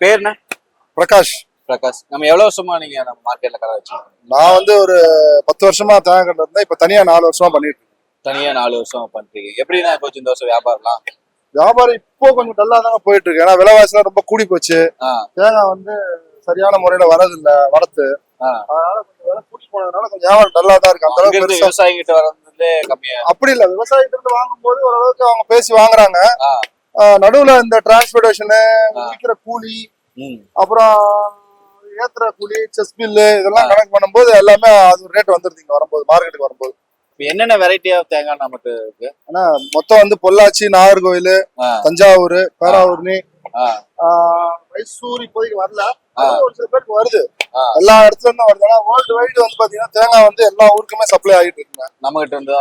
பேர்னா பிரகாஷ். பிரகாஷ். நம்ம எவ்வளவு வருஷமா நீங்க நம்ம மார்க்கெட்ல கடை வச்சோம்? நான் வந்து ஒரு 10 வருஷமா தேங்காய் கடை இருந்தேன். இப்ப தனியா 4 வருஷமா பண்ணிட்டு இருக்கேன். தனியா 4 வருஷமா பண்றீங்க. எப்படின்னா போச்சு இந்த வருஷம் வியாபாரம்லாம்? வியாபாரம் இப்போ கொஞ்சம் டல்லா தாங்க போயிட்டு இருக்கு. ஏன்னா விலைவாசிலாம் ரொம்ப கூடி போச்சு. தேங்காய் வந்து சரியான முறையில வரதில்லை வரத்து. அதனால கொஞ்சம் விலை கூட்டி போனதுனால கொஞ்சம் வியாபாரம் டல்லா தான் இருக்கு. அந்த அளவுக்கு விவசாயிகிட்ட வரதுல கம்மியா அப்படி இல்ல. விவசாயிகிட்ட இருந்து வாங்கும்போது ஓரளவுக்கு அவங்க பேசி வாங்குறாங்க. நடுவுல இந்த டிரான்ஸ்போர்டேஷனு, விற்கிற கூலி, அப்புறம் ஏத்துற கூலி, செஸ் பில்லு இதெல்லாம் கணக்கு பண்ணும்போது எல்லாமே அது ரேட் வந்துருந்தீங்க வரும்போது மார்க்கெட்டுக்கு வரும்போது. என்னென்ன வெரைட்டி ஆஃப் தேங்காய் நமக்கு இருக்கு? ஆனா மொத்தம் வந்து பொள்ளாச்சி, நாகர்கோவில், தஞ்சாவூர், பேராவூர்னி, மைசூர் இப்போதைக்கு வரல. ஒரு சில பேருக்கு வருது. எல்லா இடத்துல இருந்தும் வருது. ஆனா வேர்ல்டு வைடு வந்து பாத்தீங்கன்னா தேங்காய் வந்து எல்லா ஊருக்குமே சப்ளை ஆகிட்டு இருக்குங்க. நம்ம கிட்ட இருந்து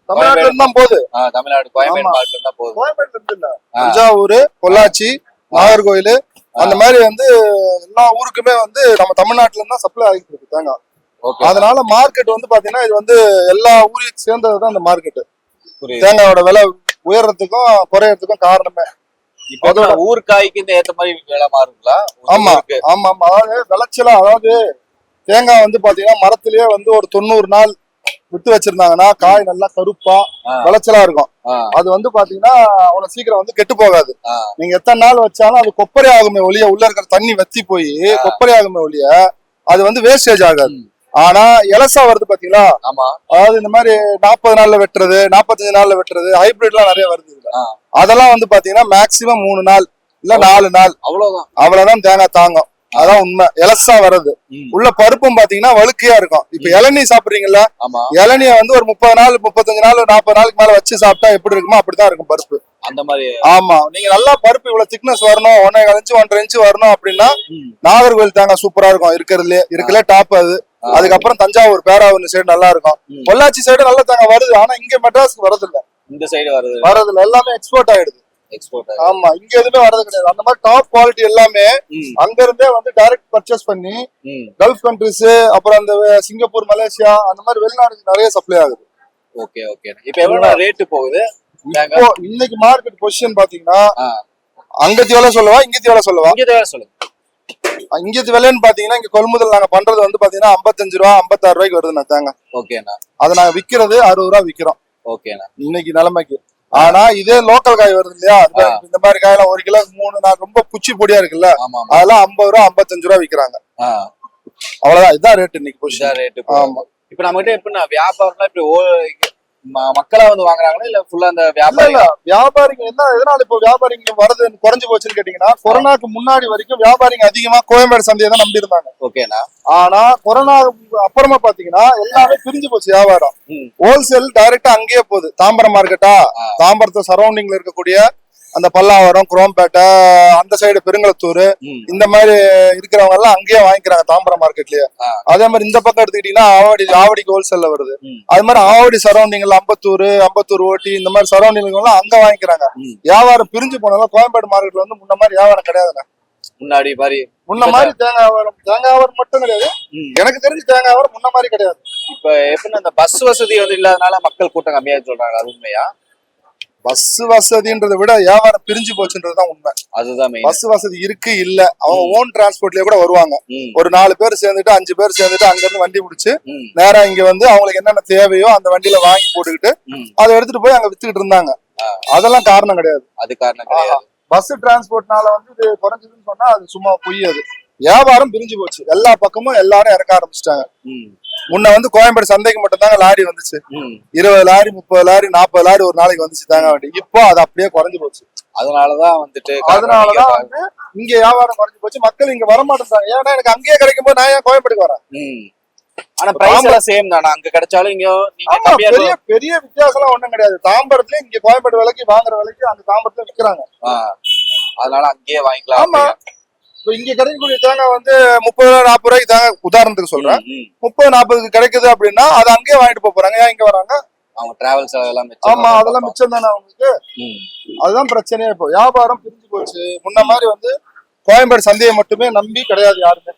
தமிழ்நாட்டுல இருந்து தான் போகுது. தமிழ்நாடு கோயம்பேடு இருந்தா போகுது. கோயம்பேடு இருந்து இல்ல, தஞ்சாவூர், பொள்ளாச்சி, நாகர்கோவில் அந்த மாதிரி வந்து எல்லா ஊருக்குமே வந்து நம்ம தமிழ்நாட்டுல இருந்து தான் சப்ளை ஆகிட்டு இருக்கு தேங்காய். அதனால மார்க்கெட் வந்து பாத்தீங்கன்னா இது வந்து எல்லா ஊரையும் சேர்ந்ததுதான் இந்த மார்க்கெட். தேங்காயோட விலை உயர்றதுக்கும் குறையறதுக்கும் காரணமே. இப்ப ஊர்காய்க்கு இந்த ஏத்த மாதிரி விலை மாறுங்களா? ஆமா ஆமா ஆமா. அதாவது விளைச்சலா, அதாவது தேங்காய் வந்து பாத்தீங்கன்னா மரத்திலேயே வந்து ஒரு 90 நாள் விட்டு வச்சிருந்தாங்கன்னா காய் நல்லா கருப்பா விளைச்சலா இருக்கும். அது வந்து பாத்தீங்கன்னா அவ்வளவு சீக்கிரம் வந்து கெட்டு போகாது. நீங்க எத்தனை நாள் வச்சாலும் அது கொப்பரை ஆகுமே ஒழிய, உள்ள இருக்கிற தண்ணி வத்தி போய் கொப்பரை ஆகுமே ஒழிய அது வந்து வேஸ்டேஜ் ஆகாது. ஆனா எலசா வருது பாத்தீங்களா? அதாவது இந்த மாதிரி 40 நாள்ல வெட்டுறது, 45 நாள்ல வெட்டுறது, ஹைபிரிட் எல்லாம் நிறைய வருது. அதெல்லாம் வந்து பாத்தீங்கன்னா மேக்சிமம் 3 நாள் இல்ல 4 நாள் அவ்வளவுதான் தேங்காய் தாங்கும். அதான் உண்மை. எலசா வர்றது உள்ள பருப்பும் பாத்தீங்கன்னா வழுக்கையா இருக்கும். இப்ப இளநீ சாப்பிடுறீங்கல்ல, இளநிய வந்து ஒரு 30 நாள் 35 நாள் 40 நாளுக்கு மேல வச்சு சாப்பிட்டா எப்படி இருக்குமோ அப்படிதான் இருக்கும் பருப்பு. அந்த மாதிரி. ஆமா, நீங்க நல்லா பருப்பு இவ்வளவு திக்னஸ் வரணும், 1.5 இன்ச்சு 1.5 இன்ச்சு வரணும் அப்படின்னா நாகர்கோவில் தேங்காய் சூப்பரா இருக்கும். இருக்கலே டாப் அது. அதுக்கப்புறம் தஞ்சாவூர், பேராவூர் சைடு நல்லா இருக்கும். பொள்ளாச்சி சைடு நல்ல தேங்காய் வருது. ஆனா இங்க மெட்ராஸ்க்கு வரதில்லை. இந்த சைடு வரதில்லை. எல்லாமே எக்ஸ்போர்ட் ஆயிடுது. ஆமா, இங்க எதுவுமே வரது கிடையாது. அந்த மாதிரி டாப் குவாலிட்டி எல்லாமே அங்க இருந்தே வந்து டைரக்ட் பர்ச்சேஸ் பண்ணி கல்ஃப் கண்ட்ரிஸ், அப்புறம் அந்த சிங்கப்பூர், மலேசியா அந்த மாதிரி வெளிநாடுக்கு நிறைய சப்ளை ஆகுது. Okay okay. இப்போ எவ்வளவு ரேட் போகுது? இப்போ இன்னைக்கு மார்க்கெட் பொசிஷன் பாத்தீங்கன்னா அங்கத்தி விலை சொல்லவா இங்கத்தி விலை சொல்லவா? இங்கத்தி விலைன்னு பாத்தீங்கன்னா இங்க கொள்முதல் நாங்க பண்றது வந்து பாத்தீங்கன்னா 55 ரூபா 56 ரூபாய்க்கு வருதுண்ணா தேங்காய். ஓகேண்ணா. அதை நாங்க விக்கிறது 60 ரூபா விக்கிறோம். ஓகேண்ணா. இன்னைக்கு நிலைமைக்கு. ஆனா இதே லோக்கல் காய் வருது இல்லையா, இந்த மாதிரி காயெல்லாம் 1 கிலோ 3 நாள் ரொம்ப குச்சி பொடியா இருக்குல்ல, அதெல்லாம் 50 ரூபா 55 ரூபா விக்கிறாங்க. அவ்வளவுதான். இதுதான் ரேட் இன்னைக்கு பொசிஷன். ஆமா. இப்ப நம்ம கிட்ட எப்படின்னா வியாபாரம்லாம் இப்படி மக்களா வந்து வாங்குறாங்களா இல்ல ஃபுல்லா அந்த வியாபாரிங்க என்ன எதனால இப்போ வியாபாரிங்க வரது குறைஞ்சு போச்சுன்னு கேட்டீங்கன்னா, கொரோனாக்கு முன்னாடி வரைக்கும் வியாபாரிங்க அதிகமா கோயம்பேடு சந்தையை தான் நம்பி இருந்தாங்க. ஓகேண்ணா. ஆனா கொரோனா அப்புறமா பாத்தீங்கன்னா எல்லாமே பிரிஞ்சு போச்சு வியாபாரம். ஹோல்சேல் டைரக்டா அங்கேயே போகுது. தாம்பரம் மார்க்கெட்டா, தாம்பரத்தை சரௌண்டிங்ல இருக்கக்கூடிய அந்த பல்லாவரம், குரோம்பேட்டை, அந்த சைடு பெருங்களத்தூர், இந்த மாதிரி இருக்கிறவங்க எல்லாம் அங்கேயே வாங்கிக்கிறாங்க தாம்பரம் மார்க்கெட்லயே. அதே மாதிரி இந்த பக்கம் எடுத்துக்கிட்டீங்கன்னா ஆவடிக்கு ஹோல்சேல்ல வருது. அது மாதிரி ஆவடி சரௌண்டிங்ல அம்பத்தூர் ஓட்டி இந்த மாதிரி சரௌண்டிங் எல்லாம் அங்க வாங்கிக்கிறாங்க. வியாபாரம் பிரிஞ்சு போனாலும் கோயம்பேடு மார்க்கெட்ல வந்து முன்ன மாதிரி வியாபாரம் கிடையாதுண்ணா. முன்ன மாதிரி தேங்காய் மட்டும் கிடையாது. எனக்கு தெரிஞ்சு தேங்காய் முன்ன மாதிரி கிடையாது. இப்ப எப்படின்னா இந்த பஸ் வசதி வந்து இல்லாதனால மக்கள் கூட்டம் கம்மியா சொல்றாங்க. அது உண்மையா? பஸ் வசதின்றதை விட வியாபாரம் பிரிஞ்சு போச்சுன்றதுதான் உண்மை. அதுதான் பஸ் வசதி இருக்கு இல்ல, அவங்க ஓன் டிரான்ஸ்போர்ட்லயே கூட வருவாங்க. ஒரு 4 பேர் சேர்ந்துட்டு 5 பேர் சேர்ந்துட்டு அங்க இருந்து வண்டி பிடிச்சு நேரா இங்க வந்து அவங்களுக்கு என்னென்ன தேவையோ அந்த வண்டியில வாங்கி போட்டுக்கிட்டு அதை எடுத்துட்டு போய் அங்க வித்துக்கிட்டு இருந்தாங்க. அதெல்லாம் காரணம் கிடையாது. அது காரணம் கிடையாது. பஸ் டிரான்ஸ்போர்ட்னால வந்து இது குறைஞ்சதுன்னு சொன்னா அது சும்மா பொய். அது வியாபாரம் பிரிஞ்சு போச்சு. எல்லா பக்கமும் எல்லாரும் இறக்க ஆரம்பிச்சிட்டாங்க. முன்ன வந்து கோயம்பேடு சந்தைக்கு மட்டும் தாங்க லாரி வந்துச்சு. 20 லாரி 30 லாரி 40 லாரி ஒரு நாளைக்கு வந்துச்சு தாங்க வண்டி. இப்போ அது அப்படியே குறைஞ்சு போச்சு. அதனாலதான் வந்து இங்க வியாபாரம் குறைஞ்சு போச்சு. மக்கள் இங்க வர மாட்டேங்கிறாங்க. ஏன்னா எனக்கு அங்கேயே கிடைக்கும் போது நான் ஏன் கோயம்பேடுக்கு வரேன்? ஆனா பிரைஸ் சேம் தானா? அங்க கிடைச்சாலும் இங்க பெரிய வித்தியாசம் எல்லாம் ஒண்ணும் கிடையாது. தாம்பரத்துல இங்க கோயம்பேடு விலைக்கு வாங்குற விலைக்கு அந்த தாம்பரத்துல விற்கிறாங்க. அதனால அங்கேயே வாங்கிக்கலாம். ஆமா. இங்க கிடைக்கக்கூடிய தேங்காய் வந்து 30 ரூபா 40 ரூபாய்க்கு தேங்காய் உதாரணத்துக்கு சொல்றேன். 30-40க்கு கிடைக்குது அப்படின்னா அதை அங்கேயே வாங்கிட்டு போறாங்க. ஏன் இங்க வராங்க? அவங்க டிராவல்ஸ் எல்லாம். ஆமா, அதெல்லாம் மிச்சம் தானே அவங்களுக்கு. அதுதான் பிரச்சனையே. இப்போ வியாபாரம் பிரிஞ்சு போச்சு. முன்ன மாதிரி வந்து கோயம்பேடு சந்தையை மட்டுமே நம்பி கிடையாது யாருமே.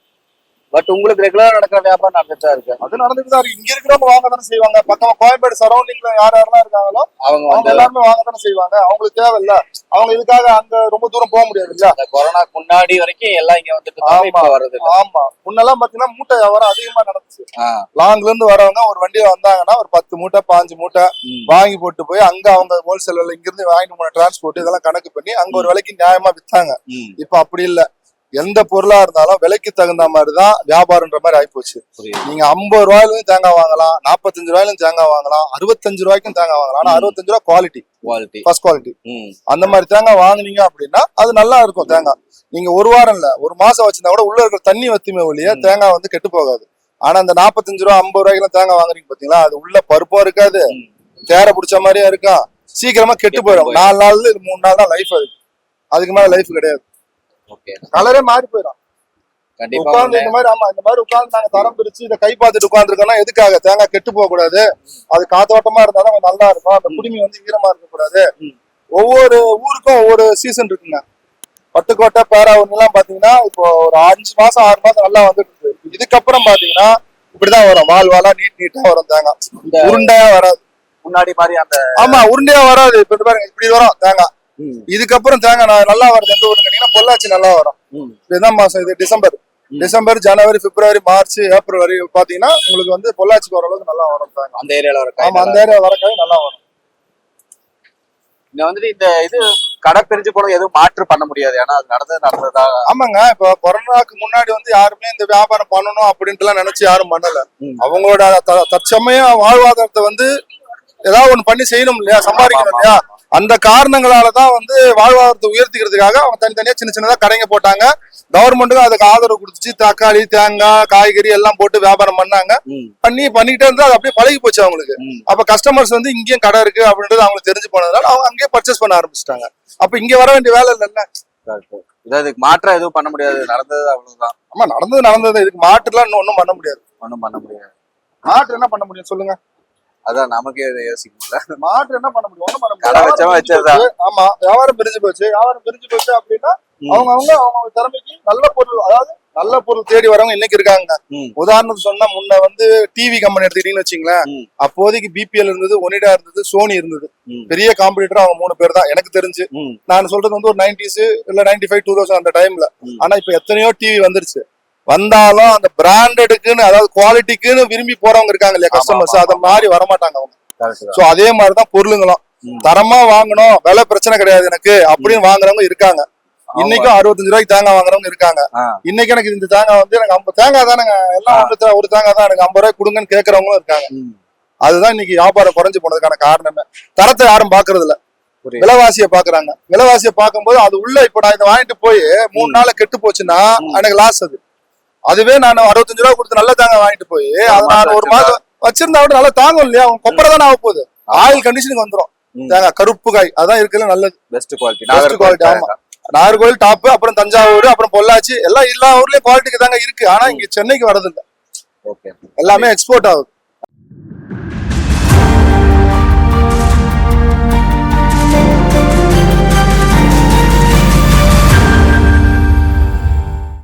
பட் உங்களுக்கு ரெகுலரா நடக்கிற வியாபாரம் நடந்துட்டா இருக்கு. அது நடந்துட்டு தான் இருக்கு. இங்க இருக்கிறவங்க வாங்க தானே செய்வாங்க. பக்கமா கோயம்பேடு சரௌண்டிங்ல யாரெல்லாம் இருக்காங்களோ அவங்க அவங்க வந்து எல்லாருமே வாங்க தானே செய்வாங்க. அவங்களுக்கு தேவையில்ல, அவங்க இதுக்காக அங்க ரொம்ப தூரம் போக முடியாது இல்லையா? இந்த கொரோனாக்கு முன்னாடி வரைக்கும் எல்லாம் இங்க வந்துட்டு ஆமா. இப்ப வருது இல்ல. ஆமா, முன்னெல்லாம் பாத்தீங்கன்னா மூட்டை வியாபாரம் அதிகமா நடந்துச்சு. ஆ, லாங்ல இருந்து வரவங்க ஒரு வண்டியில வந்தாங்கன்னா ஒரு 10 மூட்டை 5 மூட்டை ம், வாங்கி போட்டு போய் அங்க அவங்க ஹோல்சேல் விலை, இங்க இருந்து வாங்கிட்டு போன டிரான்ஸ்போர்ட் இதெல்லாம் கணக்கு பண்ணி அங்க ஒரு விலைக்கு நியாயமா வித்தாங்க. ம், இப்ப அப்படி இல்ல. எந்த பொருளா இருந்தாலும் விலைக்கு தகுந்த மாதிரிதான் வியாபாரம்ன்ற மாதிரி ஆயிப்போச்சு. புரியுது. நீங்க 50 ரூபாயிலும் தேங்காய் வாங்கலாம், 45 ரூபாயிலும் தேங்காய் வாங்கலாம், 65 ரூபாய்க்கும் தேங்காய் வாங்கலாம். ஆனா 65 ரூபாய் குவாலிட்டி, குவாலிட்டி. First quality. ம், அந்த மாதிரி தேங்காய் வாங்குனீங்க அப்படின்னா அது நல்லா இருக்கும் தேங்காய். நீங்க ஒரு வாரம் இல்ல, ஒரு மாசம் வச்சிருந்தா கூட உள்ள இருக்கிற தண்ணி வத்துமே ஒழிய தேங்காய் வந்து கெட்டு போகாது. ஆனா அந்த 45 ரூபா 50 ரூபாய்க்கு தேங்காய் வாங்குறீங்க பாத்தீங்களா, அது உள்ள பருப்பும் இருக்காது, ம். தேர பிடிச்ச மாதிரியும் இருக்கும், சீக்கிரமா கெட்டு போயிடும். 4 நாள் 3 நாள் தான் லைஃப். அதுக்கு மேல லைஃப் கிடையாது. ஓகே, கலரே மாறி போயிடும். கண்டிப்பா உட்கார்ந்து இந்த மாதிரி, ஆமா, இந்த மாதிரி உட்கார்ந்து நாங்க தரம் பிரிச்சு இதை கை பார்த்துட்டு உட்கார்ந்துருக்கோம்னா எதுக்காக? தேங்காய் கெட்டு போக கூடாது, அது காத்தோட்டமா இருந்தாலும் கொஞ்சம் நல்லா இருக்கும், அந்த குடுமி வந்து ஈரமா இருக்க கூடாது. ம். ஒவ்வொரு ஊருக்கும் ஒவ்வொரு சீசன் இருக்குங்க. பட்டுக்கோட்டை பேராவூர்லாம் எல்லாம் பாத்தீங்கன்னா இப்போ ஒரு 5 மாசம் 6 மாசம் நல்லா வந்துட்டு இருக்கு. இதுக்கப்புறம் பாத்தீங்கன்னா இப்படிதான் வரும், வால் வாலா நீட்டா வரும் தேங்காய், இந்த உருண்டையா வராது. முன்னாடி மாதிரி அந்த ஆமா, உருண்டையா வராது. இப்ப இது பாருங்க, இப்படி வரும் தேங்காய். ம், இதுக்கப்புறம் தேங்காய் நல்லா வருது எந்த ஊருன்னு கேட்டீங்கன்னா பொள்ளாச்சி நல்லா வரும். ம், இதுதான் மாசம், இது டிசம்பர் ஜனவரி பிப்ரவரி மார்ச் ஏப்ரல் வரை பாத்தீங்கன்னா உங்களுக்கு வந்து பொள்ளாச்சிக்கு ஓரளவுக்கு நல்லா வரும் தேங்காய். அந்த ஏரியால வர ஆமா, அந்த ஏரியா வரக்காய் நல்லா வரும். இங்க வந்துட்டு இந்த இது கடை பிரிஞ்சு போனது எதுவும் மாற்று பண்ண முடியாது, ஏன்னா அது நடந்ததா. ஆமாங்க, இப்போ கொரோனாக்கு முன்னாடி வந்து யாருமே இந்த வியாபாரம் பண்ணணும் அப்படின்ட்டு எல்லாம் நினைச்சு யாரும் பண்ணல. ம். அவங்களோட தற்சமய வாழ்வாதாரத்தை வந்து ஏதாவது ஒண்ணு பண்ணி செய்யணும் இல்லையா, சம்பாதிக்கணும் இல்லையா? அந்த காரணங்களாலதான் வந்து வாழ்வாதாரத்தை உயர்த்திக்கிறதுக்காக அவங்க தனித்தனியா சின்ன சின்னதா கடைங்க போட்டாங்க. கவர்மெண்ட்டுக்கும் அதுக்கு ஆதரவு கொடுத்துச்சு. தக்காளி தேங்காய் காய்கறி எல்லாம் போட்டு வியாபாரம் பண்ணாங்க. ம், பண்ணிக்கிட்டே இருந்தா அது அப்படியே பழகி போச்சு அவங்களுக்கு. ம், அப்ப கஸ்டமர்ஸ் வந்து இங்கேயும் கடை இருக்கு அப்படின்றது அவங்களுக்கு தெரிஞ்சு போனதுனால அவங்க அங்கேயே பர்ச்சேஸ் பண்ண ஆரம்பிச்சிட்டாங்க. அப்ப இங்க வர வேண்டிய வேலை இல்லைல்ல. correct. இதாவது மாற்றம் எதுவும் பண்ண முடியாது, நடந்தது அவ்வளவுதான். ஆமா, நடந்தது. இதுக்கு மாட்டுலாம் இன்னும் ஒண்ணும் பண்ண முடியாது. ஒண்ணும் பண்ண முடியாது. மாட்டு என்ன பண்ண முடியும் சொல்லுங்க? அதான் நமக்கே யோசிக்க முடியல. மாட்டு என்ன பண்ண முடியும்? ஒண்ணும் பண்ண கடை முடியாது. வச்சவன் வச்சதுதான். ஆமா, வியாபாரம் பிரிஞ்சு போச்சு. அப்படின்னா ம், அவங்க திறமைக்கு நல்ல பொருள், அதாவது நல்ல பொருள் தேடி வரவங்க இன்னைக்கு இருக்காங்க. ம், உதாரணத்துக்கு சொன்னா, முன்ன வந்து டிவி கம்பெனி எடுத்துக்கிட்டீங்கன்னு வச்சுங்களேன், ம், அப்போதைக்கு பிபிஎல் இருந்தது, ஒனிடா இருந்தது, சோனி இருந்தது. ம், பெரிய காம்படிட்டர் அவங்க 3 பேர் தான் எனக்கு தெரிஞ்சு. ம், நான் சொல்றது வந்து ஒரு 90s இல்ல 95 2000 அந்த டைம்ல. ம். ஆனா இப்ப எத்தனையோ டிவி வந்துருச்சு. வந்தாலும் அந்த பிராண்டடுக்குன்னு, அதாவது குவாலிட்டிக்குன்னு விரும்பி போறவங்க இருக்காங்க இல்லையா கஸ்டமர்ஸ், ஆமா, அத மாதிரி வரமாட்டாங்க அவங்க. correct தான். சோ அதே மாதிரிதான் பொருளுங்களும் ம். தரமா வாங்கணும், விலை பிரச்சனை கிடையாது எனக்கு அப்படின்னு வாங்குறவங்க இருக்காங்க. இன்னைக்கும் 65 ரூபாய்க்கு தேங்காய் வாங்குறவங்க இருக்காங்க. ஆ, இன்னைக்கு எனக்கு இந்த தேங்காய் வந்து எனக்கு 50 தேங்காய் தானேங்க, எல்லாம் ஒரு தேங்காய் தான், எனக்கு 50 ரூபாய் கொடுங்கன்னு கேட்கறவங்களும் இருக்காங்க. ம், அதுதான் இன்னைக்கு வியாபாரம் குறைஞ்சு போனதுக்கான காரணமே. தரத்தை யாரும் பாக்குறது இல்ல, புரியுது. விலைவாசியை பாக்குறாங்க. விலைவாசியை பார்க்கும்போது அது உள்ள இப்ப நான் இதை வாங்கிட்டு போய் 3 நாள்ல கெட்டு போச்சுன்னா எனக்கு லாஸ். அதுவே நான் 65 ரூபாய் கொடுத்து நல்ல தேங்காய் வாங்கிட்டு போய் அதை நான் ஒரு மாதம் வச்சிருந்தா விட நல்லா தாங்கும் இல்லையா? அவங்க கொப்பரை தானே ஆக போகுது, ஆயில் கண்டிஷனுக்கு வந்துடும். தேங்காய் கருப்பு காய் அதான் இருக்குல்ல நல்லது, பெஸ்ட் குவாலிட்டி. Best quality. ஆமா, நாகர்கோவில் டாப், அப்புறம் தஞ்சாவூர், அப்புறம் பொள்ளாச்சி, எல்லாம் எல்லா ஊர்லயும் குவாலிட்டிக்கு தாங்க இருக்கு. ஆனா இங்க சென்னைக்கு வரது இல்லை, ஓகே, எல்லாமே எக்ஸ்போர்ட் ஆகுது.